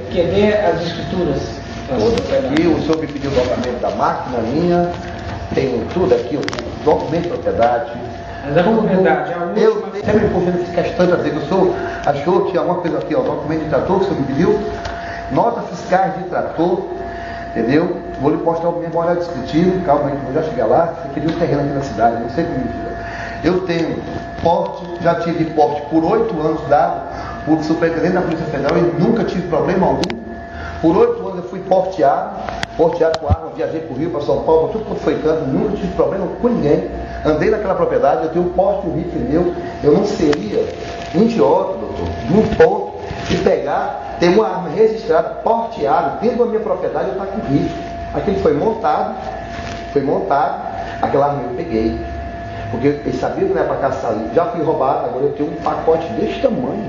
Que dê as escrituras. Aqui o senhor me pediu o documento da máquina minha, tenho tudo aqui, o documento de propriedade. Mas a propriedade, a última... Eu sempre fazendo questão de dizer que o senhor achou que tinha alguma coisa aqui, ó, documento de trator que o senhor me pediu, notas fiscais de trator, entendeu? Vou lhe mostrar o memorial descritivo, calma aí que eu vou já chegar lá. Você queria um terreno aqui na cidade, não sei como. Eu tenho porte, já tive porte por 8 anos dado por superintendente da Polícia Federal e nunca tive problema algum. Por 8 anos eu fui porteado com arma, viajei para o Rio, para São Paulo, tudo quanto foi canto, nunca tive problema com ninguém. Andei naquela propriedade, eu tenho um porte de rifle meu, eu não seria idiota, doutor, de um ponto de pegar, ter uma arma registrada, porteada, dentro da minha propriedade, eu estou com rifle. Aquilo foi montado, aquela arma eu peguei. Porque eles sabiam que não era para caçar ali. Já fui roubado, agora eu tenho um pacote desse tamanho.